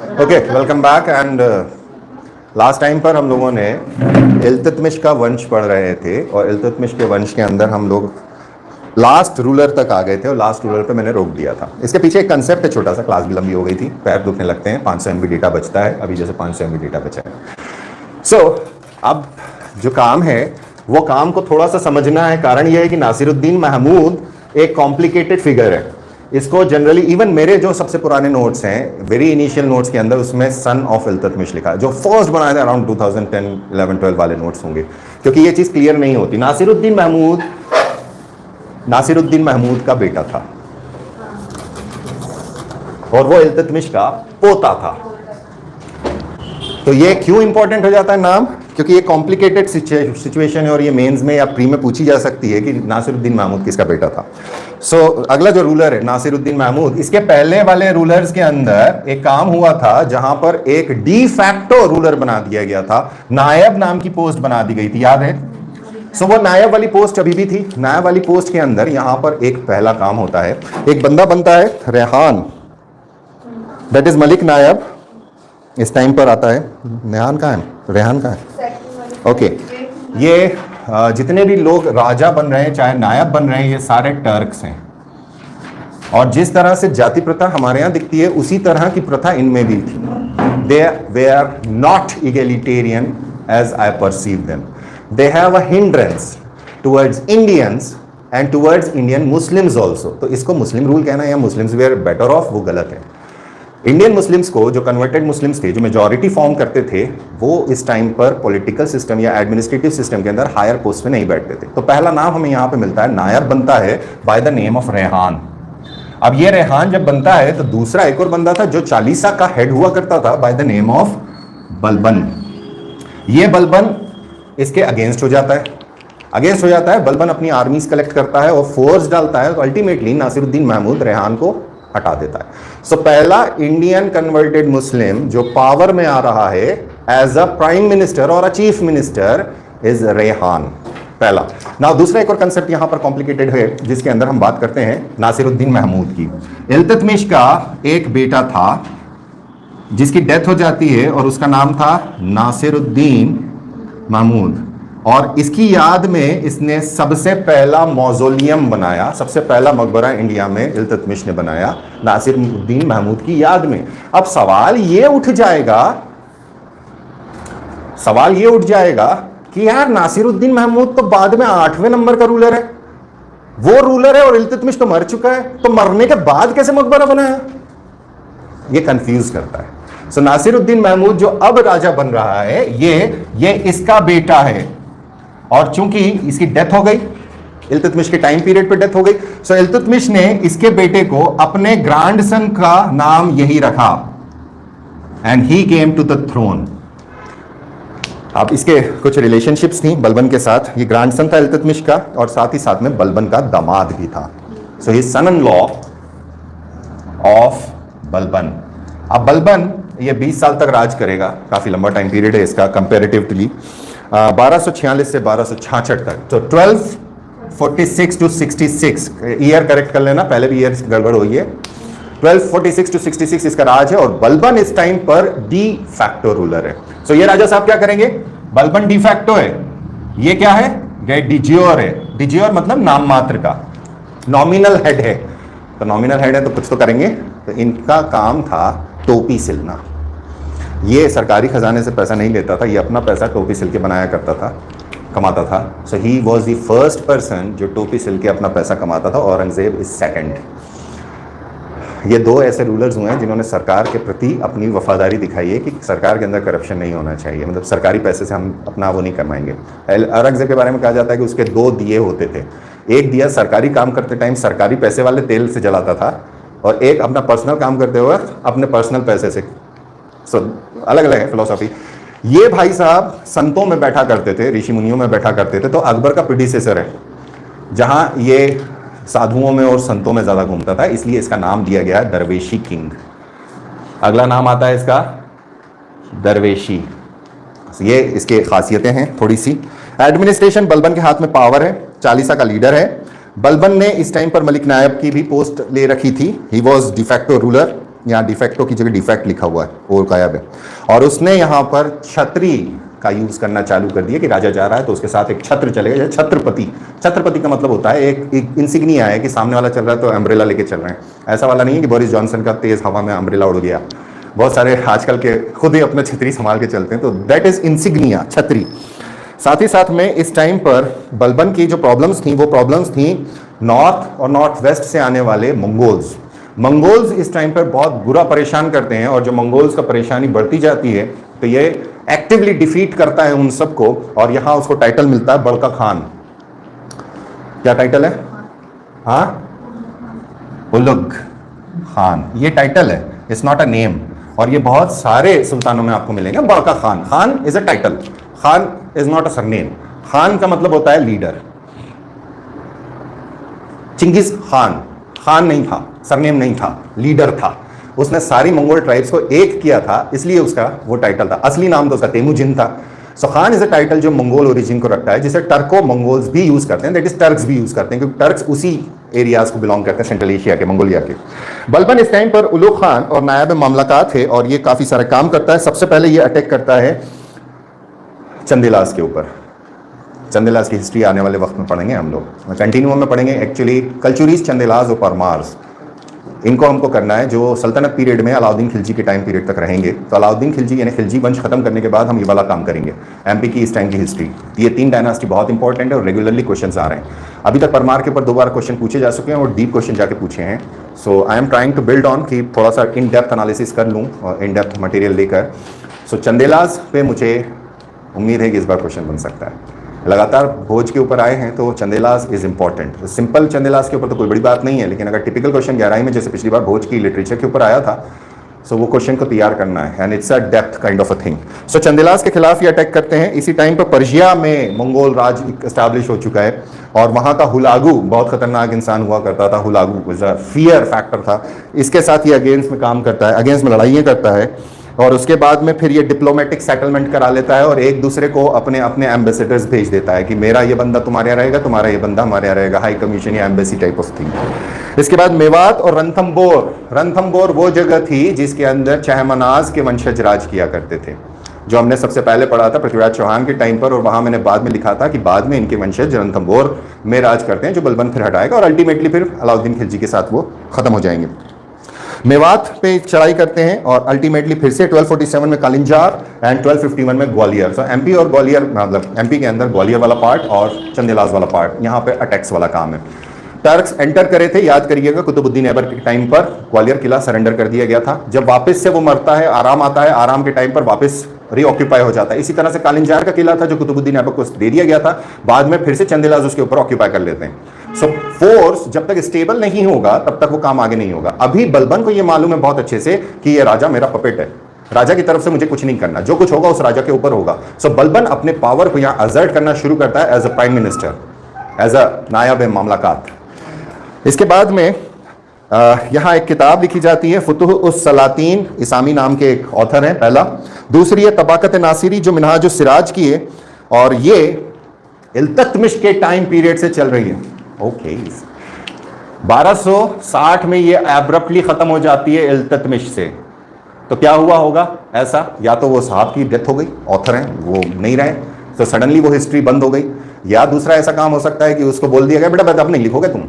Okay, welcome back. And last time पर हम लोगों ने इल्तुतमिश का वंश पढ़ रहे थे और इल्तुतमिश के वंश के अंदर हम लोग लास्ट रूलर तक आ गए थे और लास्ट रूलर पे मैंने रोक दिया था। इसके पीछे एक कंसेप्ट है छोटा सा, क्लास भी लंबी हो गई थी, पैर दुखने लगते हैं। 500 MB डेटा बचता है अभी, जैसे 500 MB डेटा बचा है। सो अब जो काम है वो काम को थोड़ा सा समझना है। कारण यह है कि नासिरुद्दीन महमूद एक कॉम्प्लिकेटेड फिगर है। इसको जनरली इवन मेरे जो सबसे पुराने नोट्स हैं, वेरी इनिशियल नोट्स के अंदर, उसमें सन ऑफ इल्तुतमिश लिखा है। जो फर्स्ट बनाए थे अराउंड 2010, 11, 12 वाले नोट्स होंगे, क्योंकि ये चीज़ क्लियर नहीं होती। नासिरुद्दीन महमूद का बेटा था और वो इल्तुतमिश का पोता था। तो ये क्यों इंपॉर्टेंट हो जाता है नाम? क्योंकि ये कॉम्प्लिकेटेड सिचुएशन है और ये मेंस में या प्री में पूछी जा सकती है कि नासिरुद्दीन महमूद किसका बेटा था। सो अगला जो रूलर है नासिरुद्दीन महमूद, इसके पहले वाले रूलर्स के अंदर एक काम हुआ था जहां पर एक डी फैक्टो रूलर बना दिया गया था। नायब नाम की पोस्ट बना दी गई थी, याद है? सो वो नायब वाली पोस्ट अभी भी थी। नायब वाली पोस्ट के अंदर यहां पर एक पहला काम होता है, एक बंदा बनता है रेहान, दैट इज मलिक नायब। इस टाइम पर आता है, रेहान कहाँ है? रेहान कहाँ है? ओके, ये जितने भी लोग राजा बन रहे हैं, चाहे नायब बन रहे हैं, ये सारे टर्क्स हैं। और जिस तरह से जाति प्रथा हमारे यहाँ दिखती है, उसी तरह की प्रथा इनमें भी थी। They were not egalitarian as I perceive them. They have a hindrance towards Indians and towards Indian Muslims also. तो इसको मुस्लिम रूल कहना या मुस्लिम्स वेयर बेटर ऑफ, वो गलत है। इंडियन मुस्लिम्स को, जो कन्वर्टेड मुस्लिम्स थे, जो मेजॉरिटी फॉर्म करते थे, वो इस टाइम पर पॉलिटिकल सिस्टम या एडमिनिस्ट्रेटिव सिस्टम के अंदर हायर पोस्ट में नहीं बैठते थे। तो पहला नाम हमें यहाँ पे मिलता है, नायब बनता है by the name of Rehan. अब ये रेहान जब बनता है तो दूसरा एक और बंदा था जो चालीसा का हेड हुआ करता था, by the name of Balban. ये बलबन इसके अगेंस्ट हो जाता है। बलबन अपनी आर्मीज कलेक्ट करता है और फोर्स डालता है, तो अल्टीमेटली नासिरुद्दीन महमूद रेहान को हटा देता है। सो पहला इंडियन कन्वर्टेड मुस्लिम जो पावर में आ रहा है एज अ प्राइम मिनिस्टर और a chief minister is Rehan, पहला। नाउ दूसरा एक और कंसेप्ट यहां पर कॉम्प्लिकेटेड है, जिसके अंदर हम बात करते हैं नासिरुद्दीन महमूद की। इल्तुतमिश का एक बेटा था जिसकी डेथ हो जाती है और उसका नाम था नासिरुद्दीन महमूद, और इसकी याद में इसने सबसे पहला मौजोलियम बनाया। सबसे पहला मकबरा इंडिया में इल्तुतमिश ने बनाया नासिरुद्दीन महमूद की याद में। अब सवाल ये उठ जाएगा कि यार नासिरुद्दीन महमूद तो बाद में 8वें नंबर का रूलर है, वो रूलर है और इल्तुतमिश तो मर चुका है, तो मरने के बाद कैसे मकबरा बनाया? ये कंफ्यूज करता है। सो नासिरुद्दीन महमूद जो अब राजा बन रहा है, ये इसका बेटा है, और चूंकि इसकी डेथ हो गई, इल्तुतमिश के टाइम पीरियड पे डेथ हो गई, सो इल्तुतमिश ने इसके बेटे को अपने ग्रैंडसन का नाम यही रखा, and he came to the throne. अब इसके कुछ रिलेशनशिप्स थी बलबन के साथ। ये ग्रैंडसन था इल्तुतमिश का और साथ ही साथ में बलबन का दामाद भी था। So he sun in law of Balban. अब बलबन ये 20 साल तक राज करेगा, काफी लंबा टाइम पीरियड है इसका कंपैरेटिवली, 1246 से 1266 तक। तो 1246 टू 66, ईयर करेक्ट कर लेना, पहले भी ईयर गड़बड़ हुई है। 1246 टू 66 इसका राज है, और बलबन इस टाइम पर डी फैक्टो रूलर है। सो ये राजा साहब क्या करेंगे? बलबन डी फैक्टो है, ये क्या है? डिजियोर है। डिजियोर मतलब नाम मात्र का, नॉमिनल हेड है। तो नॉमिनल हेड है तो कुछ तो करेंगे। तो इनका काम था टोपी सिलना। ये सरकारी खजाने से पैसा नहीं लेता था, ये अपना पैसा टोपी सिल के बनाया करता था, कमाता था। So he was the first person जो टोपी सिल के अपना पैसा कमाता था। Aurangzeb is second. ये दो ऐसे रूलर्स हुए हैं जिन्होंने सरकार के प्रति अपनी वफादारी दिखाई है कि सरकार के अंदर करप्शन नहीं होना चाहिए, मतलब सरकारी पैसे से हम अपना वो नहीं कमाएंगे। औरंगजेब के बारे में कहा जाता है कि उसके 2 दिए होते थे। एक दिया सरकारी काम करते टाइम सरकारी पैसे वाले तेल से जलाता था, और एक अपना पर्सनल काम करते हुए अपने पर्सनल पैसे से। सो अलग अलग है फिलोसॉफी। ये भाई साहब संतों में बैठा करते थे, ऋषि मुनियों में बैठा करते थे। तो अकबर का प्रीडिसेसर है, जहां ये साधुओं में और संतों में ज्यादा घूमता था, इसलिए इसका नाम दिया गया दरवेशी किंग। अगला नाम आता है इसका दरवेशी। ये इसके खासियतें हैं थोड़ी सी। एडमिनिस्ट्रेशन बलबन के हाथ में पावर है, चालीसा का लीडर है। बलबन ने इस टाइम पर मलिक नायब की भी पोस्ट ले रखी थी, ही वॉज डिफैक्टो रूलर। यहाँ डिफेक्टो की जगह डिफेक्ट लिखा हुआ है, और गायब है। और उसने यहाँ पर छतरी का यूज करना चालू कर दिया कि राजा जा रहा है तो उसके साथ एक छत्र चलेगा, जैसे छत्रपति। छत्रपति का मतलब होता है एक इंसिग्निया है कि सामने वाला चल रहा है तो अम्ब्रेला लेके चल रहे हैं। ऐसा वाला नहीं है कि बोरिस जॉनसन का तेज हवा में अम्ब्रेला उड़ गया। बहुत सारे आजकल के खुद ही अपना छतरी संभाल के चलते हैं, तो दैट इज इंसिग्निया, छतरी। साथ ही साथ में इस टाइम पर बलबन की जो प्रॉब्लम्स थी वो प्रॉब्लम्स थी नॉर्थ और नॉर्थ वेस्ट से आने वाले मंगोल्स। मंगोल्स इस टाइम पर बहुत बुरा परेशान करते हैं, और जो मंगोल्स का परेशानी बढ़ती जाती है तो ये एक्टिवली डिफीट करता है उन सबको, और यहां उसको टाइटल मिलता है बड़का खान। क्या टाइटल है? हाँ, उलुग खान, ये टाइटल है, इट्स नॉट अ नेम। और ये बहुत सारे सुल्तानों में आपको मिलेंगे बड़का Khan. Khan is a title, Khan is not a surname. Khan का मतलब होता है लीडर। चिंगिस खान, खान नहीं था, सरनेम नहीं था, लीडर था। उसने सारी मंगोल ट्राइब्स को एक किया था, इसलिए उसका वो टाइटल था। असली नाम तो उसका तेमुजिन था। सो खान इज अ टाइटल जो मंगोल ओरिजिन को रखता है, जिसे टर्को मंगोल्स भी यूज करते हैं, दैट इज टर्क्स भी यूज करते हैं, क्योंकि टर्क्स उसी एरियाज को बिलोंग करते हैं, सेंट्रल एशिया के, मंगोलिया के। बलबन इस टाइम पर उलुग खान और नायब मामलाकात है, और ये काफी सारा काम करता है। सबसे पहले ये अटैक करता है चंदेलास के ऊपर। चंदेलास की हिस्ट्री आने वाले वक्त में पढ़ेंगे हम लोग, कंटिन्यूम में पढ़ेंगे। एक्चुअली कल्चुरीज, चंदेलास और परमार्स, इनको हमको करना है जो सल्तनत पीरियड में अलाउद्दीन खिलजी के टाइम पीरियड तक रहेंगे। तो अलाउद्दीन खिलजी यानी खिलजी वंश खत्म करने के बाद हम ये वाला काम करेंगे, एमपी की इस टाइम की हिस्ट्री। ये 3 डायनास्टी बहुत इंपॉर्टेंट है और रेगुलरली क्वेश्चंस आ रहे हैं। अभी तक परमार के ऊपर 2 बार क्वेश्चन पूछे जा चुके हैं और डीप क्वेश्चन जाके पूछे हैं। So I am trying to build on कि थोड़ा सा इन डेप्थ एनालिसिस कर लूँ और इन डेप्थ मटेरियल लेकर। सो चंदेलास पे मुझे उम्मीद है कि इस बार क्वेश्चन बन सकता है। लगातार भोज के ऊपर आए हैं तो Chandelas is important. Simple Chandelas के ऊपर तो कोई बड़ी बात नहीं है, लेकिन अगर टिपिकल क्वेश्चन 11वीं में जैसे पिछली बार भोज की लिटरेचर के ऊपर आया था, सो वो क्वेश्चन को तैयार करना है, and it's a depth kind of a thing. So Chandelas के खिलाफ ये अटैक करते हैं। इसी टाइम पर पर्शिया में मंगोल राज एस्टैब्लिश हो चुका है, और वहाँ का हुलागू बहुत खतरनाक इंसान हुआ करता था। हुलागू फियर फैक्टर था। इसके साथ ये अगेंस्ट में काम करता है, अगेंस्ट में लड़ाइयाँ करता है, और उसके बाद में फिर ये डिप्लोमेटिक सेटलमेंट करा लेता है और एक दूसरे को अपने अपने एम्बेसडर्स भेज देता है कि मेरा ये बंदा तुम्हारे यहाँ रहेगा, तुम्हारा ये बंदा हमारे यहाँ रहेगा, हाई कमीशन या एम्बेसी टाइप ऑफ थिंग। इसके बाद मेवात और रणथंबोर वो जगह थी जिसके अंदर चहमनाज के वंशज राज किया करते थे, जो हमने सबसे पहले पढ़ा था पृथ्वीराज चौहान के टाइम पर। और वहां मैंने बाद में लिखा था कि बाद में इनके वंशज रणथंबोर में राज करते हैं, जो बलबन फिर हटाएगा और अल्टीमेटली फिर अलाउद्दीन खिलजी के साथ वो खत्म हो जाएंगे। मेवात पे चढ़ाई करते हैं और अल्टीमेटली फिर से 1247 में कालिंजार एंड 1251 में ग्वालियर। सो एमपी और ग्वालियर, मतलब एमपी के अंदर ग्वालियर वाला पार्ट और चंदेलास वाला पार्ट, यहाँ पे अटैक्स वाला काम है। टर्क्स एंटर करे थे, याद करिएगा, कुतुबुद्दीन ऐबक के टाइम पर ग्वालियर किला सरेंडर कर दिया गया था। जब वापस से वो मरता है, आराम आता है, आराम के टाइम पर वापस रीऑक्यूपाई हो जाता है। इसी तरह से कालिंजार का किला था जो कुतुबुद्दीन ऐबक को दे दिया गया था, बाद में फिर से चंदेलास उसके ऊपर ऑक्यूपाई कर लेते हैं। सो फोर्स जब तक स्टेबल नहीं होगा तब तक वो काम आगे नहीं होगा। अभी बलबन को ये मालूम है बहुत अच्छे से कि ये राजा मेरा पपेट है, राजा की तरफ से मुझे कुछ नहीं करना, जो कुछ होगा उस राजा के ऊपर होगा। सो बलबन अपने पावर को यहाँ असर्ट करना शुरू करता है as a prime minister, as a नायब मामलाकात। इसके बाद में यहाँ एक किताब लिखी जाती है, फुतुह उस सलातीन, इसामी नाम के एक ऑथर हैं पहला। दूसरी है तबाकत नासिरी जो मिनहाज उस सिराज की है, और ये इल्तुतमिश के टाइम पीरियड से चल रही है। ओके 1260 में ये एब्रप्टली खत्म हो जाती है इल्तुतमिश से। तो क्या हुआ होगा ऐसा, या तो वो साहब की डेथ हो गई, ऑथर हैं वो नहीं रहे, तो सडनली वो हिस्ट्री बंद हो गई, या दूसरा ऐसा काम हो सकता है कि उसको बोल दिया गया बेटा अब नहीं लिखोगे तुम,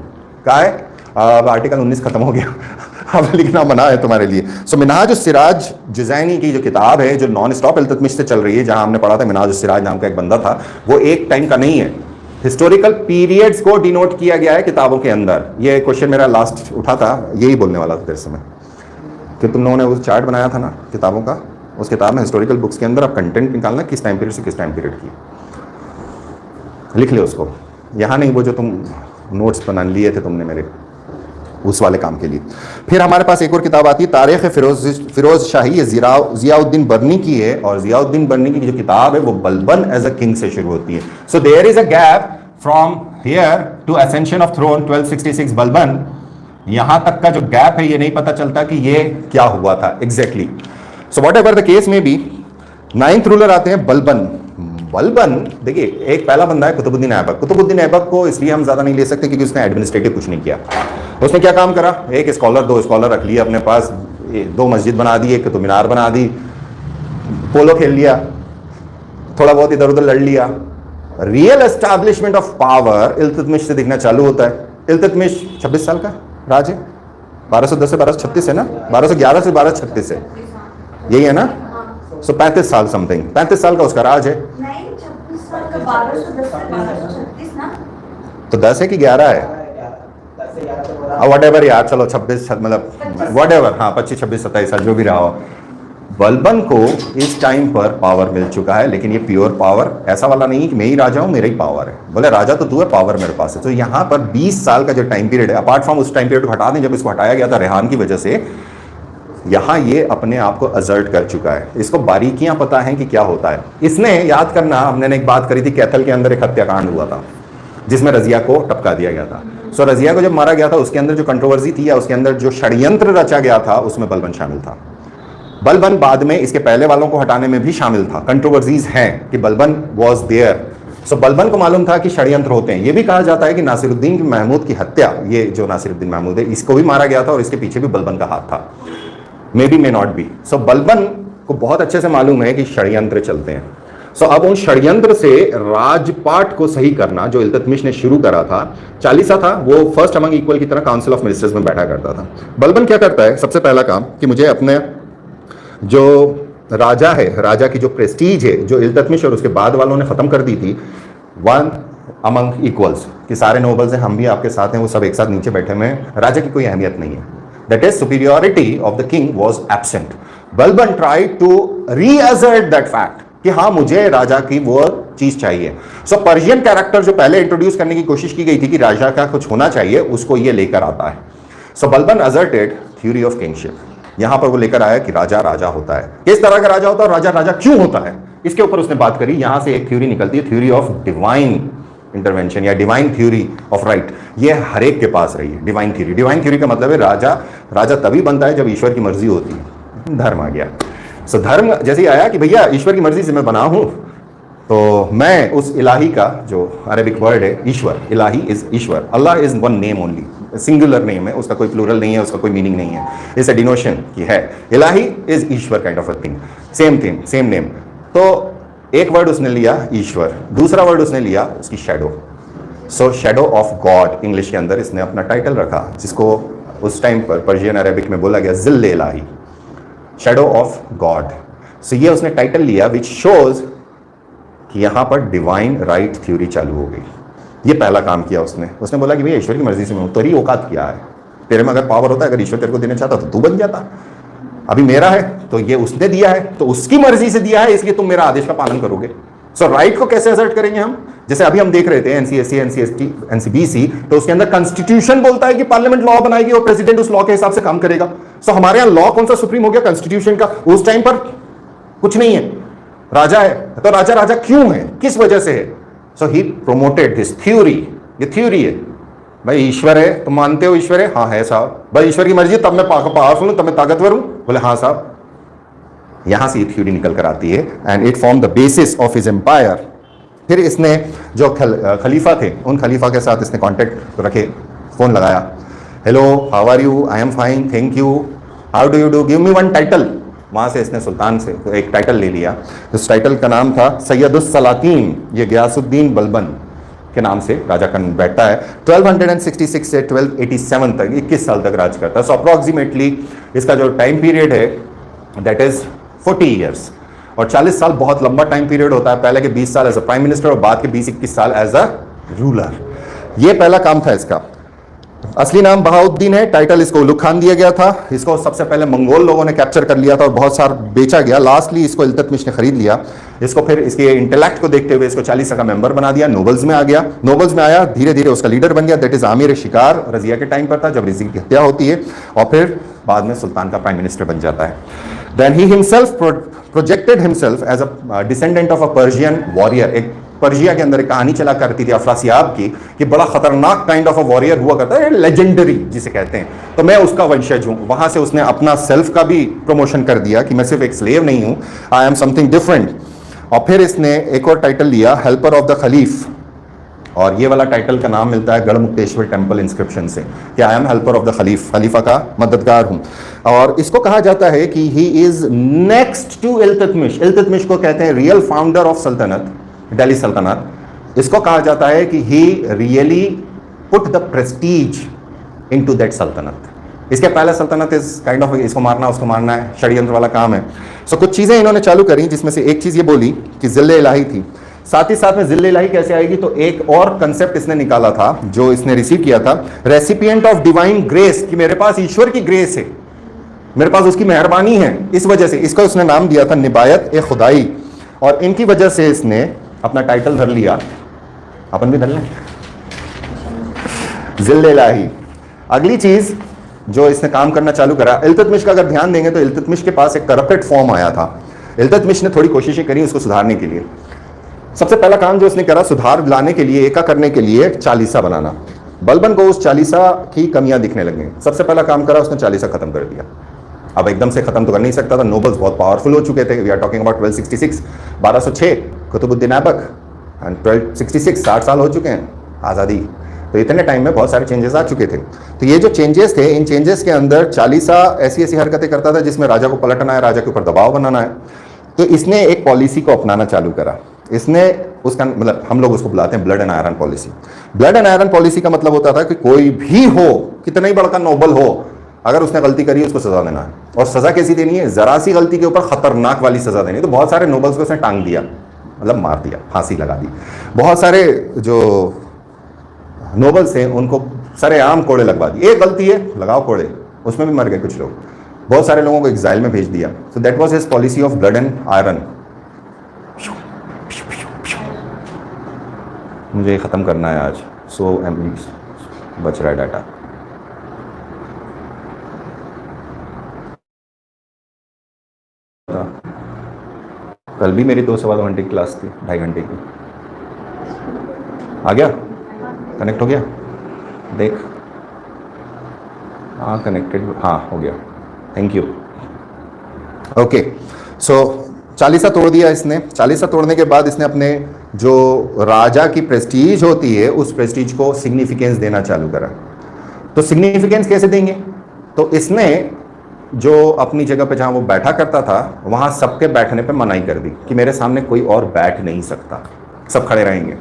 क्या है अब आर्टिकल 19 खत्म हो गया अब लिखना मना है तुम्हारे लिए। सो मिनहाज उस सिराज जुज़ैनी की जो किताब है जो नॉन स्टॉप इल्तुतमिश से चल रही है, जहां हमने पढ़ा था मिनहाज उस सिराज नाम का एक बंदा था, वो एक टाइम का नहीं है, हिस्टोरिकल पीरियड्स को डिनोट किया गया है किताबों के अंदर। ये क्वेश्चन मेरा लास्ट उठा था, यही बोलने वाला था तेरे समय कि तुम लोगों ने वो चार्ट बनाया था ना किताबों का, उस किताब में हिस्टोरिकल बुक्स के अंदर अब कंटेंट निकालना किस टाइम पीरियड से किस टाइम पीरियड की, लिख ले उसको, यहाँ नहीं वो जो तुम नोट्स बना लिए थे तुमने मेरे उस वाले काम के लिए। फिर हमारे पास एक और किताब आती है तारीख फिरोज शाही, ये जियाउद्दीन बर्नी की है, और जियाउद्दीन बर्नी की जो किताब है वो बलबन एज अ किंग से शुरू होती है। So there is a gap from here to ascension of throne 1266 Balban, यहां तक का जो गैप है ये नहीं पता चलता कि ये क्या हुआ था exactly. So what ever the case में भी 9th रूलर आते हैं बलबन। बलबन देखिए, एक पहला बंदा है कुतुबुद्दीन ऐबक। कुतुबुद्दीन ऐबक को इसलिए हम ज्यादा नहीं ले सकते क्योंकि उसने एडमिनिस्ट्रेटिव कुछ नहीं किया। उसने क्या काम करा, एक स्कॉलर 2 स्कॉलर रख लिए अपने पास, 2 मस्जिद बना दी, एक तो मीनार बना दी, पोलो खेल लिया, थोड़ा बहुत इधर उधर लड़ लिया। Real establishment of power Iltutmish से दिखना चालू होता है। इल्तुतमिश 26 साल का राज है, 1210 से 1236 है ना, 1211 से 1236 है, यही है ना। सो 35 साल समथिंग, 35 साल का उसका राज है। नहीं, 26 साल का 1210 से 1236 ना। तो 10 है कि 11 है, वट एवर यार, चलो 26 मतलब वट एवर, हाँ 25 26 27 साल जो भी रहा हो। बलबन को इस टाइम पर पावर मिल चुका है, लेकिन ये प्योर पावर ऐसा वाला नहीं कि मैं ही राजा हूं, मेरा ही पावर है। बोले राजा तो तू है, पावर मेरे पास है। तो यहाँ पर 20 साल का जो टाइम पीरियड है, अपार्ट फ्रॉम उस टाइम पीरियड को हटा दें जब इसको हटाया गया था रेहान की वजह से, यहाँ ये अपने आप को असर्ट कर चुका है। इसको बारीकियां पता हैं कि क्या होता है। इसने याद करना, हमने एक बात करी थी, कैथल के अंदर एक हत्याकांड हुआ था जिसमें रजिया को टपका दिया गया था। सो रजिया को जब मारा गया था, उसके अंदर जो कंट्रोवर्सी थी या उसके अंदर जो षड्यंत्र रचा गया था, उसमें बलबन शामिल था। बलबन बाद में इसके पहले वालों को हटाने में भी शामिल था। कंट्रोवर्सीज हैं कि बलबन वॉज देयर। सो बलबन को मालूम था कि षड्यंत्र होते हैं। ये भी कहा जाता है कि नासिरुद्दीन महमूद की हत्या, ये जो नासिरुद्दीन महमूद है, इसको भी मारा गया था और इसके पीछे भी बलबन का हाथ था। May be may not be. So Balban को बहुत अच्छे से मालूम है कि षड्यंत्र चलते हैं। सो अब उन षड्यंत्र से राजपाट को सही करना जो इल्तुतमिश ने शुरू करा था, चालीसा था, वो फर्स्ट अमंग इक्वल की तरह काउंसिल ऑफ मिनिस्टर्स में बैठा करता था। बलबन क्या करता है, सबसे पहला काम कि मुझे अपने जो राजा है, राजा की जो प्रेस्टीज है, जो इल्तुतमिश और उसके बाद वालों ने खत्म कर दी थी, वन अमंग इक्वल्स, कि सारे नोबल्स हैं, हम भी आपके साथ हैं, वो सब एक साथ नीचे बैठे हुए हैं, राजा की कोई अहमियत नहीं है। That is superiority of the king was absent. Balban tried to reassert that fact कि हाँ मुझे राजा की वो चीज चाहिए। सो पर्शियन कैरेक्टर जो पहले इंट्रोड्यूस करने की कोशिश की गई थी कि राजा का कुछ होना चाहिए, उसको ये लेकर आता है। So Balban asserted theory of kingship. यहां पर वो लेकर आया कि राजा राजा होता है, किस तरह का राजा होता है और राजा राजा क्यों होता है, इसके ऊपर उसने बात करी। यहां से एक थ्योरी निकलती है, थ्योरी ऑफ डिवाइन इंटरवेंशन या डिवाइन थ्योरी ऑफ राइट। ये हर एक के पास रही है डिवाइन थ्योरी। डिवाइन थ्योरी का मतलब है राजा राजा तभी बनता है जब ईश्वर की मर्जी होती है। धर्म आ गया। सो धर्म जैसे ही आया कि भैया ईश्वर की मर्जी से मैं बना हूं, तो मैं उस इलाही का, जो अरेबिक वर्ड है ईश्वर, इलाही इज ईश्वर, Allah is one name only, singular name है, उसका कोई प्लूरल नहीं है, उसका कोई मीनिंग नहीं है, इट्स अ डिनोशन की है। इलाही इज ईश्वर kind of a thing, same thing same name. तो एक वर्ड उसने लिया ईश्वर, दूसरा वर्ड उसने लिया उसकी shadow. So shadow of God English के अंदर इसने अपना टाइटल रखा, जिसको उस टाइम पर पर्शियन अरेबिक में बोला गया जिल्ल इलाही, शैडो ऑफ गॉड। सो ये उसने टाइटल लिया विच शोज कि यहां पर डिवाइन राइट थ्योरी चालू हो गई। ये पहला काम किया उसने। उसने बोला कि भैया ईश्वर की मर्जी से मैं हूं, तेरी औकात क्या है, तेरे में अगर पावर होता है, अगर ईश्वर तेरे को देना चाहता तो तू बन जाता, अभी मेरा है तो ये उसने दिया है, तो उसकी मर्जी से दिया है, इसलिए तुम मेरा आदेश का पालन करोगे। सो राइट को कैसे असर्ट करेंगे हम, जैसे अभी हम देख रहे थे एनसीएससी, एनसीएसटी, एनसीबीसी, तो उसके अंदर कॉन्स्टिट्यूशन बोलता है कि पार्लियामेंट लॉ बनाएगी और प्रेसिडेंट उस लॉ के हिसाब से काम करेगा। सो हमारे यहाँ लॉ कौन सा सुप्रीम हो गया, कॉन्स्टिट्यूशन का। उस टाइम पर कुछ नहीं है, राजा है, तो राजा राजा क्यों है, किस वजह से है। सो ही प्रोमोटेड दिस थ्योरी। ये थ्योरी है, भाई ईश्वर है, तुम मानते हो ईश्वर है, हाँ है साहब, भाई ईश्वर की मर्जी तब मैं पावरफुल हूं, तब मैं ताकतवर हूं, बोले हाँ साहब। यहां से ये थ्योरी निकल कर आती है and it form the basis of his empire. फिर इसने जो खलीफा थे, उन खलीफा के साथ इसने कांटेक्ट रखे, फोन लगाया, hello how are you, I am fine thank you, how do you do, give me one title. वहां से इसने सुल्तान से एक टाइटल ले लिया। उस टाइटल का नाम था सैयदुस सलातीन। ये गयासुद्दीन बलबन के नाम से राजा का बैठता है। 1266 से 1287 तक 21 साल तक राज करता है। सो अप्रॉक्सीमेटली इसका जो टाइम पीरियड है दैट इज 40 ईयर्स। और 40 साल बहुत लंबा टाइम पीरियड होता है। पहले के 20 साल एज अ प्राइम मिनिस्टर और बाद के 20-21 साल एज अ रूलर। ये पहला काम था इसका। असली नाम बहाउद्दीन है, टाइटल इसको उलुग खान दिया गया था। इसको सबसे पहले मंगोल लोगों ने कैप्चर कर लिया था और बहुत सारा बेचा गया। लास्टली इसको इल्तुतमिश ने खरीद लिया। इसको फिर इसके इंटेलेक्ट को देखते हुए इसको 40 का मेंबर बना दिया। नोबल्स में आ गया, नोबल्स में आया, धीरे धीरे उसका लीडर बन गया। दैट इज आमिर शिकार, रजिया के टाइम पर था जब रजिया की हत्या होती है, और फिर बाद में सुल्तान का प्राइम मिनिस्टर बन जाता है। Then he himself projected himself as a descendant of a Persian warrior. एक पर्शिया के अंदर एक कहानी चला करती थी अफरासियाब की कि बड़ा खतरनाक काइंड ऑफ अ वॉरियर हुआ करता है, लेजेंडरी जिसे कहते हैं, तो मैं उसका वंशज हूं। वहां से उसने अपना सेल्फ का भी प्रमोशन कर दिया कि मैं सिर्फ एक स्लेव नहीं हूं, आई एम समथिंग डिफरेंट। और फिर इसने एक और टाइटल लिया, हेल्पर ऑफ द खलीफ। और ये वाला टाइटल का नाम मिलता है गढ़मुक्तेश्वर टेम्पल इंस्क्रिप्शन से कि I am helper of the खलीफा का मददगार हूँ। और इसको कहा जाता है कि he is next to Iltutmish. Iltutmish को कहते हैं रियल फाउंडर ऑफ सल्तनत, दिल्ली सल्तनत। इसको कहा जाता है कि he really put the Prestige into that सल्तनत। इसके पहले सल्तनत इज काइंड ऑफ इसको मारना उसको मारना है, षड्यंत्र वाला काम है। सो कुछ चीज़ें इन्होंने चालू करी, जिसमें से एक चीज़ ये बोली कि जिल्ले इलाही थी। साथ ही साथ में जिल्ले इलाही कैसे आएगी, तो एक और कंसेप्ट इसने निकाला था जो इसने रिसीव किया था, रेसिपिएंट ऑफ डिवाइन ग्रेस, कि मेरे पास ईश्वर की ग्रेस है, मेरे पास उसकी मेहरबानी है। इस वजह से इसका उसने नाम दिया था निबायत ए खुदाई, और इनकी वजह से इसने अपना टाइटल धर लिया। अपन भी धर लें जिल्ले इलाही। अगली चीज जो इसने काम करना चालू करा, इल्तुतमिश का अगर ध्यान देंगे तो इल्तुतमिश के पास एक करप्टेड फॉर्म आया था। इल्तुतमिश ने थोड़ी कोशिशें करी उसको सुधारने के लिए। सबसे पहला काम जो उसने करा, सुधार लाने के लिए, एका करने के लिए चालीसा बनाना। बलबन को उस चालीसा की कमियां दिखने लगी। सबसे पहला काम करा उसने चालीसा खत्म कर दिया। अब एकदम से खत्म तो कर नहीं सकता था, नोबल्स बहुत पावरफुल हो चुके थे। We are talking about 1266, 1206 Qutbuddin Aibak, and 1266 60 साल हो चुके हैं आज़ादी। तो इतने टाइम में बहुत सारे चेंजेस आ चुके थे। तो ये जो चेंजेस थे, इन चेंजेस के अंदर चालीसा ऐसी ऐसी हरकतें करता था जिसमें राजा को पलटना है, राजा के ऊपर दबाव बनाना है। तो इसने एक पॉलिसी को अपनाना चालू करा। इसने उसका मतलब हम लोग उसको बुलाते हैं blood and iron policy. Blood and iron policy का मतलब होता था कि कोई भी हो, कितना ही बड़ा नोबल हो, अगर उसने गलती करी उसको सजा देना है। और सजा कैसी देनी है, जरा सी गलती के ऊपर खतरनाक वाली सजा देनी है। तो बहुत सारे नोबल्स को उसने टांग दिया, मतलब मार दिया, फांसी लगा दी। बहुत सारे जो नोबल्स हैं उनको सरेआम कोड़े लगवा दिए। एक गलती है लगाओ कोड़े, उसमें भी मर गए कुछ लोग। बहुत सारे लोगों को एग्जाइल में भेज दिया। So that was his policy of blood and iron. मुझे ख़त्म करना है आज, सो बच रहा है डाटा। कल भी मेरी 2 सवा 2 घंटे की क्लास थी, 2.5 घंटे की। आ गया, कनेक्ट हो गया, देख। हाँ कनेक्टेड, हाँ हो गया, थैंक यू। ओके, सो चालीसा तोड़ दिया इसने। चालीसा तोड़ने के बाद इसने अपने जो राजा की प्रेस्टीज होती है उस प्रेस्टीज को सिग्निफिकेंस देना चालू करा। तो सिग्निफिकेंस कैसे देंगे, तो इसने जो अपनी जगह पे जहां वो बैठा करता था वहां सबके बैठने पे मनाही कर दी कि मेरे सामने कोई और बैठ नहीं सकता, सब खड़े रहेंगे।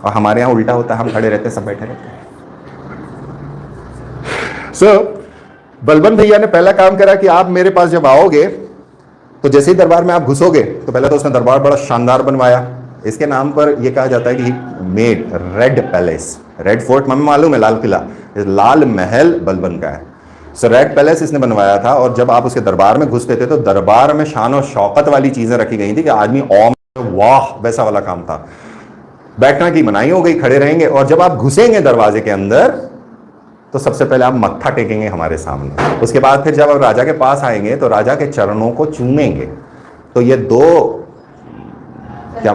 और हमारे यहाँ उल्टा होता है, हम खड़े रहते हैं, सब बैठे रहते हैं। बलबन भैया ने पहला काम करा कि आप मेरे पास जब आओगे तो जैसे ही दरबार में आप घुसोगे, तो पहले तो उसने दरबार बड़ा शानदार बनवाया। इसके नाम पर यह कहा जाता है कि made red palace. Red fort हमें मालूम है, लाल किला, लाल महल बलबन का है। सो रेड पैलेस इसने बनवाया था। और जब आप उसके दरबार में घुसते थे तो दरबार में शान और शौकत वाली चीजें रखी गई थी कि आदमी ओम वाह वैसा वाला काम था। बैठना की मनाही हो गई, खड़े रहेंगे। और जब आप घुसेंगे दरवाजे के अंदर तो सबसे पहले आप मत्था टेकेंगे हमारे सामने। उसके बाद फिर जब आप राजा के पास आएंगे तो राजा के चरणों को चूमेंगे। तो ये दो क्या,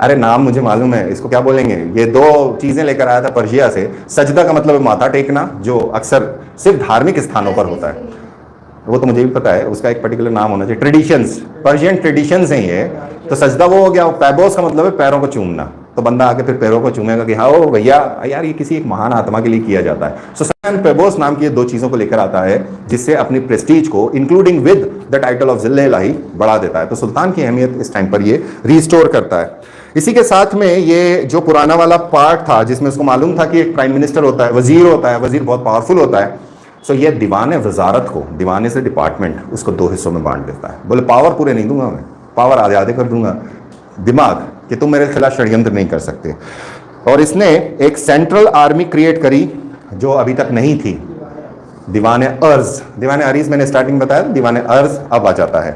अरे नाम मुझे मालूम है, इसको क्या बोलेंगे, ये दो चीजें लेकर आया था पर्शिया से। सजदा का मतलब है माथा टेकना, जो अक्सर सिर्फ धार्मिक स्थानों पर होता है, वो तो मुझे भी पता है, उसका एक पर्टिकुलर नाम होना चाहिए, ट्रेडिशंस, पर्शियन ट्रेडिशंस हैं ये। तो सजदा वो हो गया। पैबोस का मतलब है पैरों को चूमना। तो बंदा आके फिर पैरों को चूमेगा कि हाँ ओ भैया यार, ये किसी एक महान आत्मा के लिए किया जाता है। सो सैन पैबोस नाम की ये दो चीज़ों को लेकर आता है जिससे अपनी प्रेस्टीज को including with the title of जिल्ले इलाही बढ़ा देता है। तो सुल्तान की अहमियत इस टाइम पर ये रिस्टोर करता है। इसी के साथ में ये जो पुराना वाला पार्ट था जिसमें उसको मालूम था कि एक प्राइम मिनिस्टर होता है, वजीर होता है, वजीर बहुत पावरफुल होता है। सो ये दीवान वजारत को, दीवाने से डिपार्टमेंट, उसको 2 हिस्सों में बांट देता है। बोले पावर पूरे नहीं दूंगा मैं, पावर आधे आधे कर दूंगा, दिमाग कि तुम मेरे खिलाफ षड्यंत्र नहीं कर सकते। और इसने एक सेंट्रल आर्मी क्रिएट करी जो अभी तक नहीं थी, दीवान अर्ज। दीवान अरीज मैंने स्टार्टिंग बताया, दीवान अर्ज अब आ जाता है।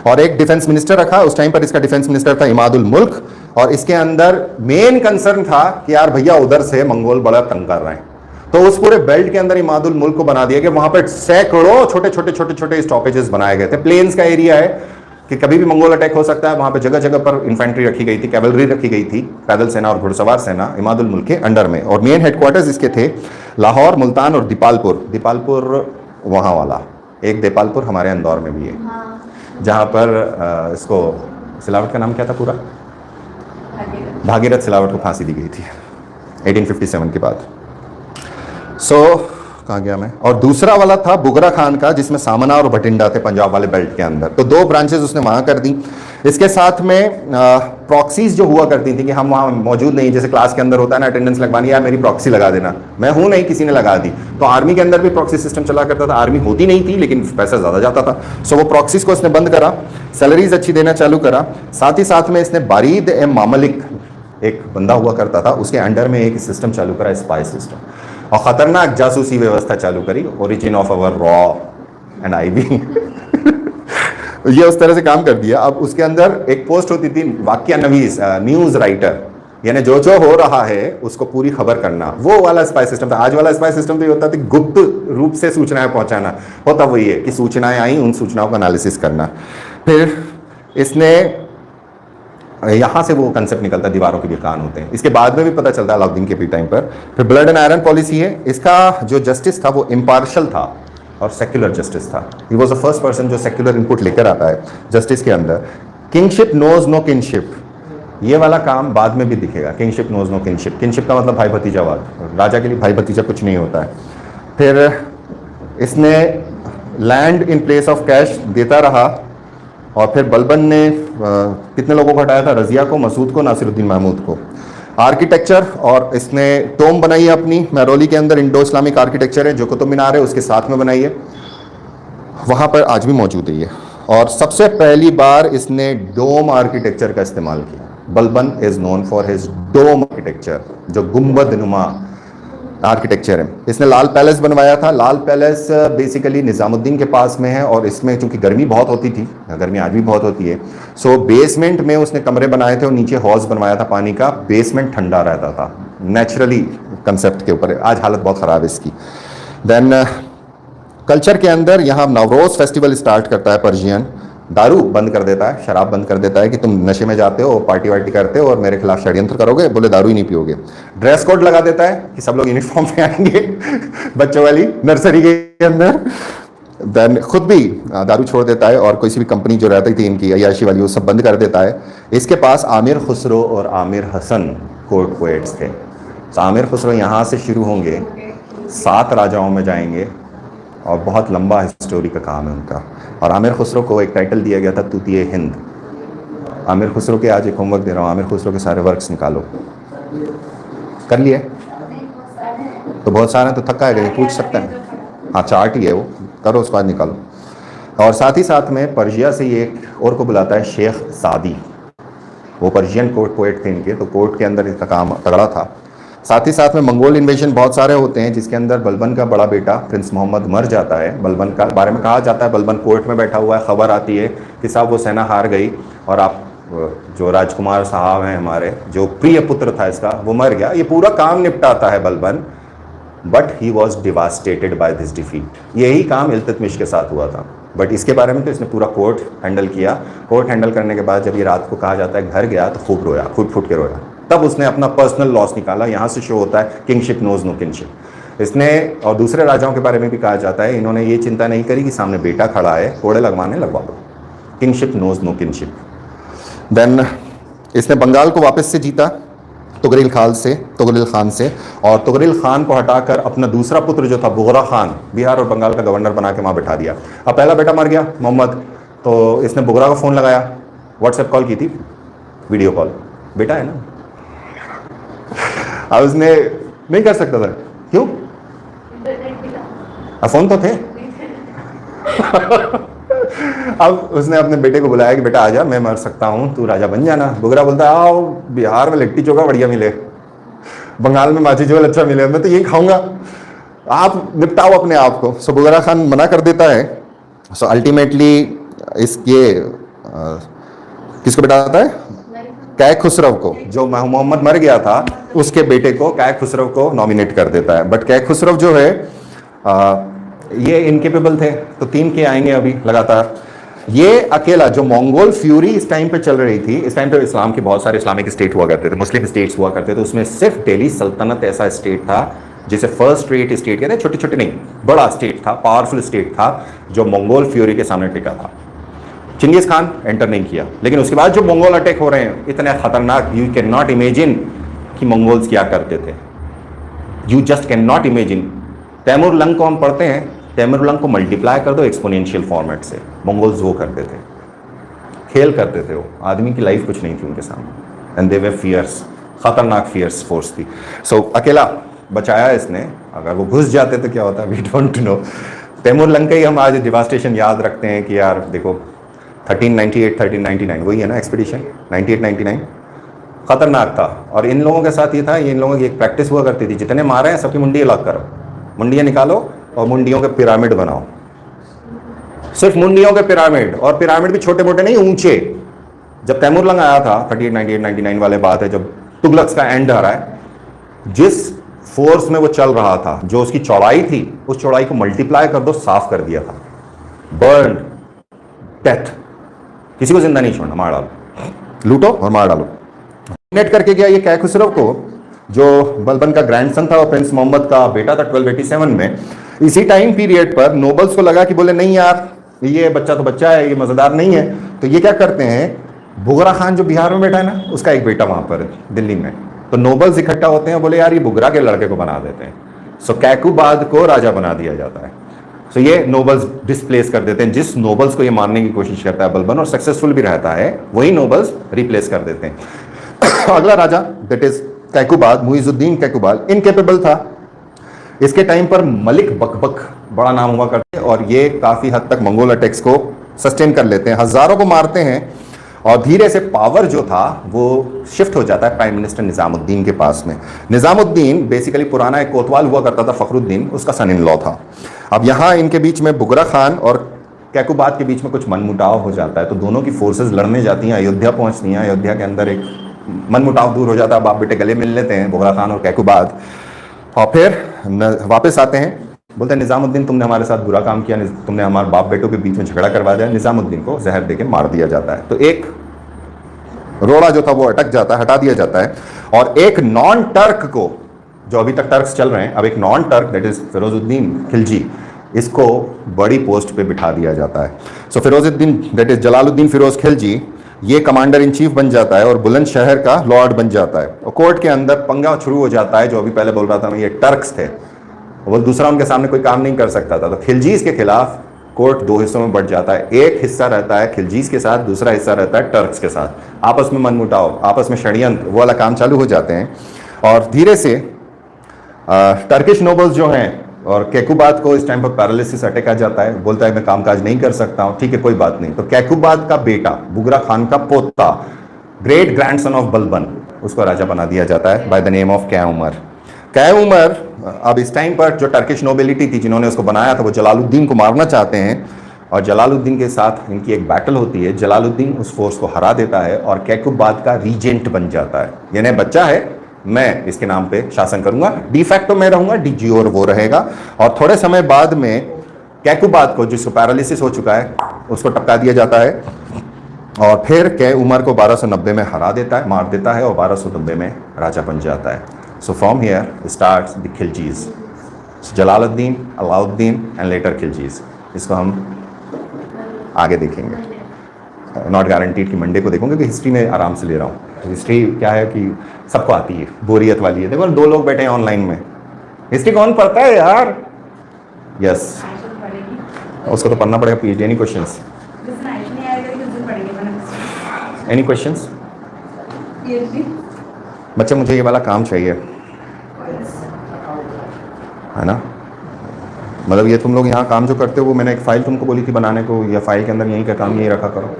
और एक डिफेंस मिनिस्टर रखा। उस टाइम पर इसका डिफेंस मिनिस्टर था इमादुल मुल्क। और इसके अंदर मेन कंसर्न था कि यार भैया उधर से मंगोल बड़ा तंग कर रहे हैं। तो उस पूरे बेल्ट के अंदर इमादुल मुल्क को बना दिया कि वहां पर सैकड़ों छोटे छोटे छोटे छोटे स्टॉपेजेस बनाए गए थे। प्लेन्स का एरिया है कि कभी भी मंगोल अटैक हो सकता है। वहां पे जगह जगह पर इन्फेंट्री रखी गई थी, कैवलरी रखी गई थी, पैदल सेना और घुड़सवार सेना इमादुल मुल्क के अंडर में। और मेन हेडक्वार्टर्स इसके थे लाहौर, मुल्तान और दीपालपुर। दीपालपुर वहाँ वाला, एक दीपालपुर हमारे इंदौर में भी है, जहाँ पर इसको सिलावट का नाम क्या था पूरा, भागीरथ सिलावट को फांसी दी गई थी 1857 के बाद। कहाँ गया मैं? और दूसरा वाला था बुगरा खान का, जिसमें सामना और भटिंडा थे पंजाब वाले बेल्ट के अंदर। तो 2 ब्रांचेस उसने वहां कर दी। इसके साथ में प्रॉक्सीज जो हुआ करती थी कि हम वहां मौजूद नहीं, जैसे क्लास के अंदर होता है ना अटेंडेंस लगवानी, यार मेरी प्रॉक्सी लगा देना, मैं हूं नहीं, किसी ने लगा दी। तो आर्मी के अंदर भी प्रॉक्सी सिस्टम चला करता था। आर्मी होती नहीं थी लेकिन पैसा ज्यादा जाता था। सो वो प्रॉक्सीज को इसने बंद करा, सैलरीज अच्छी देना चालू करा। साथ ही साथ में इसने बारीद ए मामलिक एक बंदा हुआ करता था, उसके अंडर में एक सिस्टम चालू करा, स्पाई सिस्टम, और खतरनाक जासूसी व्यवस्था चालू करी, origin of our raw and IB. ये उस तरह से काम कर दिया। अब उसके अंदर एक पोस्ट होती थी वाक्य नवीस, न्यूज राइटर, यानी जो हो रहा है उसको पूरी खबर करना, वो वाला स्पाई सिस्टम था। आज वाला स्पाई सिस्टम तो ये होता था गुप्त रूप से सूचनाएं पहुंचाना, होता वही है कि सूचनाएं आई, उन सूचनाओं का एनालिसिस करना। फिर इसने यहां से वो कंसेप्ट निकलता है, दीवारों के भी कान होते हैं। इसके बाद में भी पता चलता है अलाउद्दीन के टाइम पर। फिर ब्लड एंड आयरन पॉलिसी है। इसका जो जस्टिस था वो इम्पार्शल था और सेक्युलर जस्टिस था। ही वॉज द फर्स्ट पर्सन जो सेक्युलर इनपुट लेकर आता है जस्टिस के अंदर। किंगशिप नोज नो किनशिप, ये वाला काम बाद में भी दिखेगा। Kingship knows no kinship, kinship का मतलब भाई भतीजावाद, राजा के लिए भाई भतीजा कुछ नहीं होता है। फिर इसने land in place of cash देता रहा। और फिर बलबन ने कितने लोगों को हटाया था? रजिया को, मसूद को, नासिरुद्दीन महमूद को। आर्किटेक्चर, और इसने टोम बनाई है अपनी महरौली के अंदर, इंडो इस्लामिक आर्किटेक्चर है जो कुतुब मीनार है उसके साथ में बनाई है, वहाँ पर आज भी मौजूद है ये। और सबसे पहली बार इसने डोम आर्किटेक्चर का इस्तेमाल किया। Balban is known for his dome architecture, जो गुंबद नुमा आर्किटेक्चर है। इसने लाल पैलेस बनवाया था। लाल पैलेस बेसिकली निज़ामुद्दीन के पास में है, और इसमें चूंकि गर्मी बहुत होती थी, गर्मी आज भी बहुत होती है, सो बेसमेंट में उसने कमरे बनाए थे और नीचे हॉल्स बनवाया था पानी का। बेसमेंट ठंडा रहता था नेचुरली कंसेप्ट के ऊपर। आज हालत बहुत ख़राब है इसकी। देन कल्चर के अंदर यहाँ नवरोज़ फेस्टिवल स्टार्ट करता है पर्शियन। दारू बंद कर देता है, शराब बंद कर देता है कि तुम नशे में जाते हो, पार्टी वार्टी करते हो और मेरे खिलाफ षड्यंत्र करोगे, बोले दारू ही नहीं पियोगे। ड्रेस कोड लगा देता है कि सब लोग यूनिफॉर्म में आएंगे बच्चों वाली नर्सरी के अंदर। देन खुद भी दारू छोड़ देता है, और किसी भी कंपनी जो रहती थी इनकी अयाशी वाली वो सब बंद कर देता है। इसके पास आमिर खुसरो और आमिर हसन कोर्ट पोएट्स थे। तो आमिर खुसरो यहाँ से शुरू होंगे, 7 राजाओं में जाएंगे, और बहुत लंबा हिस्टोरी का काम है उनका। और आमिर खुसरो को एक टाइटल दिया गया था तूतिए हिंद। आमिर खुसरो के आज एक होमवर्क दे रहा हूँ, आमिर खुसरो के सारे वर्क्स निकालो। कर लिए? तो बहुत सारे तो थका है, पूछ सकते हैं। हाँ, चार्ट ही है वो, करो उसके बाद निकालो। और साथ ही साथ में पर्शिया से ये एक और को बुलाता है शेख सादी। वो पर्शियन कोर्ट पोएट थे इनके, तो कोर्ट के अंदर इसका काम तगड़ा था। साथ ही साथ में मंगोल इन्वेजन बहुत सारे होते हैं, जिसके अंदर बलबन का बड़ा बेटा प्रिंस मोहम्मद मर जाता है। बलबन का बारे में कहा जाता है, बलबन कोर्ट में बैठा हुआ है, खबर आती है कि साहब वो सेना हार गई और आप जो राजकुमार साहब हैं हमारे, जो प्रिय पुत्र था इसका, वो मर गया। ये पूरा काम निपटाता है Balban, but he was devastated by this defeat. यही काम इल्तुतमिश के साथ हुआ था, बट इसके बारे में तो इसने पूरा कोर्ट हैंडल किया। कोर्ट हैंडल करने के बाद जब ये रात को कहा जाता है घर गया, तो खूब रोया, फुट के रोया। तब उसने अपना पर्सनल लॉस निकाला। यहाँ से शो होता है किंगशिप नोज नो किनशिप। इसने, और दूसरे राजाओं के बारे में भी कहा जाता है, इन्होंने ये चिंता नहीं करी कि सामने बेटा खड़ा है, कोड़े लगवाने लगवा दो। Kingship knows no kinship. Then इसने बंगाल को वापस से जीता तुगरिल खान से, और तुगरिल खान को हटाकर अपना दूसरा पुत्र जो था बुगरा खान, बिहार और बंगाल का गवर्नर बना के वहाँ बैठा दिया। अब पहला बेटा मर गया मोहम्मद, तो इसने बुगरा का फ़ोन लगाया, व्हाट्सएप कॉल की थी, वीडियो कॉल, बेटा है ना। अब उसने नहीं कर सकता था, क्यों? फ़ोन तो थे। अब उसने अपने बेटे को बुलाया कि बेटा आजा, मैं मर सकता हूँ, तू राजा बन जाना। बुगरा बोलता है आओ, बिहार में लिट्टी चोखा बढ़िया मिले, बंगाल में माची चावल अच्छा मिले, मैं तो यही खाऊंगा, आप निपटाओ अपने आप को। सो बुगरा खान मना कर देता है। सो अल्टीमेटली इसके किसको बिठाता है? कैक खुसरव को, जो मोहम्मद मर गया था उसके बेटे को, कैक खुसरव को नॉमिनेट कर देता है। बट कैक खुसरव जो है ये इनकेपेबल थे, तो 3 के आएंगे अभी लगातार। ये अकेला जो मंगोल फ्यूरी इस टाइम पे चल रही थी, इस टाइम पे इस्लाम के बहुत सारे इस्लामिक स्टेट हुआ करते थे, मुस्लिम स्टेट्स हुआ करते थे, उसमें सिर्फ दिल्ली सल्तनत ऐसा स्टेट था जिसे फर्स्ट रेट स्टेट कहते हैं, छोटे छोटे नहीं, बड़ा स्टेट था, पावरफुल स्टेट था, जो मंगोल फ्यूरी के सामने टिका था। चिंगेज खान एंटर नहीं किया, लेकिन उसके बाद जो मंगोल अटैक हो रहे हैं इतने खतरनाक, यू कैन नॉट इमेजिन कि मंगोल्स क्या करते थे, you just can not imagine. Timur Lang को हम पढ़ते हैं, तैमूर लंग को मल्टीप्लाई कर दो एक्सपोनेंशियल फॉर्मेट से, मंगोल्स वो करते थे, खेल करते थे वो, आदमी की लाइफ कुछ नहीं थी उनके सामने, एंड दे वे फियर्स, खतरनाक फियर्स फोर्स थी। सो अकेला बचाया इसने, अगर वो घुस जाते तो क्या होता, we don't know. Timur Lang का ही हम आज डिवास्टेशन याद रखते हैं कि यार देखो 1398 1399 वही है ना एक्सपीडिशन, 98-99 खतरनाक था। और इन लोगों के साथ ये था, इन लोगों की एक प्रैक्टिस हुआ करती थी, जितने मारे हैं सबकी मुंडी अलग करो, मुंडियाँ निकालो और मुंडियों के पिरामिड बनाओ, सिर्फ मुंडियों के पिरामिड, और पिरामिड भी छोटे मोटे नहीं, ऊंचे। जब तैमूर लंग आया था 3898-99 वाले बात है, जब तुगलक्स का एंड आ रहा है, जिस फोर्स में वो चल रहा था, जो उसकी चौड़ाई थी, उस चौड़ाई को मल्टीप्लाई कर दो, साफ कर दिया था, बर्न, डेथ, किसी को जिंदा नहीं छोड़ना, मार डालो, लूटो और मार डालो। नेट करके गया ये कैखुसरो को, जो बलबन का ग्रैंडसन था और प्रिंस मोहम्मद का बेटा था 1287 में। इसी टाइम पीरियड पर नोबल्स को लगा कि बोले नहीं यार, ये बच्चा तो बच्चा है, ये मजेदार नहीं है, तो ये क्या करते हैं, बुगरा खान जो बिहार में बैठा है ना, उसका एक बेटा वहां पर दिल्ली में, तो नोबल्स इकट्ठा होते हैं, बोले यार ये बुगरा के लड़के को बना देते हैं। सो कैकुबाद को राजा बना दिया जाता है। सो ये नोबल्स डिस्प्लेस कर देते हैं, जिस नोबल्स को ये मारने की कोशिश करता है बलबन, और सक्सेसफुल भी रहता है, वही नोबल्स रिप्लेस कर देते हैं। अगला राजा that is Kaiqubad, Muizuddin Kaiqubad, incapable था। इसके टाइम पर मलिक बकबक बड़ा नाम हुआ करते हैं, और ये काफी हद तक मंगोल अटैक्स को सस्टेन कर लेते हैं, हजारों को मारते हैं, और धीरे से पावर जो था वो शिफ्ट हो जाता है प्राइम मिनिस्टर निजामुद्दीन के पास में। निजामुद्दीन बेसिकली पुराना एक कोतवाल हुआ करता था फखरुद्दीन, उसका सन इन लॉ था। अब यहाँ इनके बीच में बुगरा खान और कैकुबाद के बीच में कुछ मनमुटाव हो जाता है, तो दोनों की फोर्सेस लड़ने जाती हैं, अयोध्या पहुँचती हैं, अयोध्या के अंदर एक मनमुटाव दूर हो जाता है, बाप बेटे गले मिल लेते हैं बुगरा खान और कैकुबाद, और फिर वापस आते हैं, बोलते हैं निजामुद्दीन तुमने हमारे साथ बुरा काम किया, तुमने हमारे बाप बेटों के बीच में झगड़ा करवा दिया। निजामुद्दीन को जहर देके मार दिया जाता है। तो एक रोड़ा जो था वो अटक जाता है, हटा दिया जाता है, और एक नॉन टर्क को, जो अभी तक टर्क्स चल रहे हैं, अब एक non Turk that is Firozuddin Khilji, इसको बड़ी पोस्ट पे बिठा दिया जाता है। So Firozuddin that is Jalaluddin Firoz Khilji, ये कमांडर इन चीफ बन जाता है और बुलंदशहर का लॉर्ड बन जाता है। और कोर्ट के अंदर पंगा शुरू हो जाता है, जो अभी पहले बोल रहा था मैं, ये टर्क्स थे, वो दूसरा उनके सामने कोई काम नहीं कर सकता था, तो खिलजीज के खिलाफ कोर्ट दो हिस्सों में बढ़ जाता है। एक हिस्सा रहता है खिलजीज के साथ, दूसरा हिस्सा रहता है टर्क्स के साथ। आपस में मनमुटाव, आपस में षड्यंत्र, वो वाला काम चालू हो जाते हैं, और धीरे से टर्किश नोबल्स जो हैं, और कैकुबाद को इस टाइम पर पैरालिसिस अटैक आ जाता है, बोलता है मैं कामकाज नहीं कर सकता हूँ, ठीक है कोई बात नहीं। तो कैकुबाद का बेटा, बुगरा खान का पोता, ग्रेट ग्रैंडसन ऑफ बलबन, उसको राजा बना दिया जाता है बाय द नेम ऑफ कै उमर। कै उमर अब इस टाइम पर जो टर्किश नोबिलिटी थी जिन्होंने उसको बनाया था, वो जलालुद्दीन को मारना चाहते हैं, और जलालुद्दीन के साथ इनकी एक बैटल होती है। जलालुद्दीन उस फोर्स को हरा देता है और कैकुबाद का रीजेंट बन जाता है, यानी बच्चा है, मैं इसके नाम पे शासन करूंगा, डिफैक्टो मैं रहूंगा, डिजियोर वो रहेगा। और थोड़े समय बाद में कैकुबाद को, जिसको पैरालिसिस हो चुका है, उसको टपका दिया जाता है, और फिर कै उमर को 1290 में हरा देता है, मार देता है, और 1290 में राजा बन जाता है। So from here starts the Khiljis, Jalaluddin, Alauddin and later Khiljis. इसको हम आगे देखेंगे, नॉट गारंटीड कि मंडे को देखूंगे, कि हिस्ट्री में आराम से ले रहा हूँ। हिस्ट्री क्या है कि सबको आती है, बोरियत वाली है। देखो 2 लोग बैठे हैं ऑनलाइन में, हिस्ट्री कौन पढ़ता है यार? यस, उसको तो पढ़ना पड़ेगा। PhD. Any questions? Any questions? बच्चे मुझे ये वाला काम चाहिए, है ना? मतलब ये तुम लोग यहाँ काम जो करते हो, वो मैंने एक फाइल तुमको बोली थी बनाने को, या फाइल के अंदर यहीं का काम यहीं रखा करो,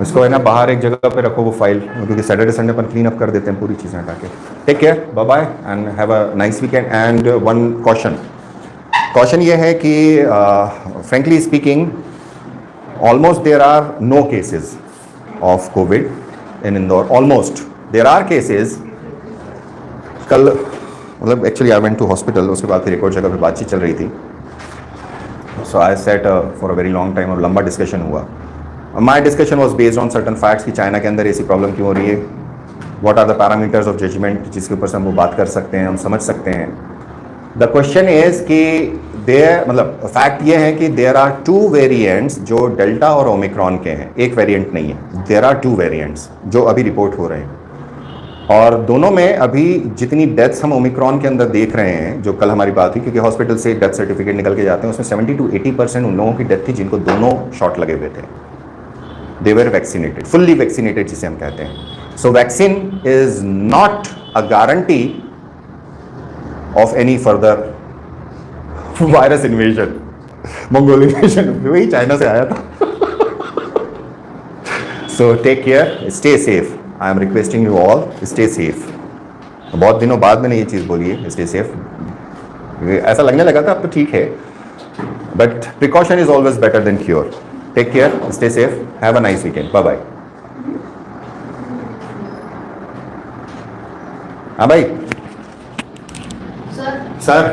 इसको है ना बाहर एक जगह पे रखो वो फाइल, क्योंकि सैटरडे संडे पर क्लीन अप कर देते हैं पूरी चीज़ें हटा के। Take care, bye bye and have a nice weekend. And one caution ये है कि frankly speaking almost there are no cases of Covid in Indore. Almost there are cases. कल मतलब actually I went to hospital, उसके बाद फिर एक और जगह पे बातचीत चल रही थी, so I set for a very long time, और लंबा डिस्कशन हुआ। My discussion was based on certain facts कि चाइना के अंदर ऐसी प्रॉब्लम क्यों हो रही है, what are the parameters of judgement, जिसके ऊपर से हम वो बात कर सकते हैं, हम समझ सकते हैं। द क्वेश्चन इज कि मतलब फैक्ट ये है कि देयर आर 2 वेरिएंट्स जो डेल्टा और ओमिक्रॉन के हैं, एक वेरिएंट नहीं है, देयर आर 2 वेरिएंट्स जो अभी रिपोर्ट हो रहे हैं। और दोनों में अभी जितनी डेथ्स हम ओमिक्रॉन के अंदर देख रहे हैं, जो कल हमारी बात हुई, क्योंकि हॉस्पिटल से डेथ सर्टिफिकेट निकल के जाते हैं, उसमें 70 to 80% उन लोगों की डेथ थी जिनको दोनों शॉट लगे हुए थे। They were vaccinated, fully vaccinated जिसे हम कहते हैं। So vaccine is not a guarantee of any further virus invasion, Mongol invasion, वही चाइना से आया था। So take care, stay safe. I am requesting you all, stay safe. बहुत दिनों बाद मैंने ये चीज़ बोली है, स्टे सेफ। ऐसा लगने लगा था, अब तो ठीक है, but precaution is always better than cure. Take care, stay safe, have a nice weekend, bye bye. हाँ भाई सर सर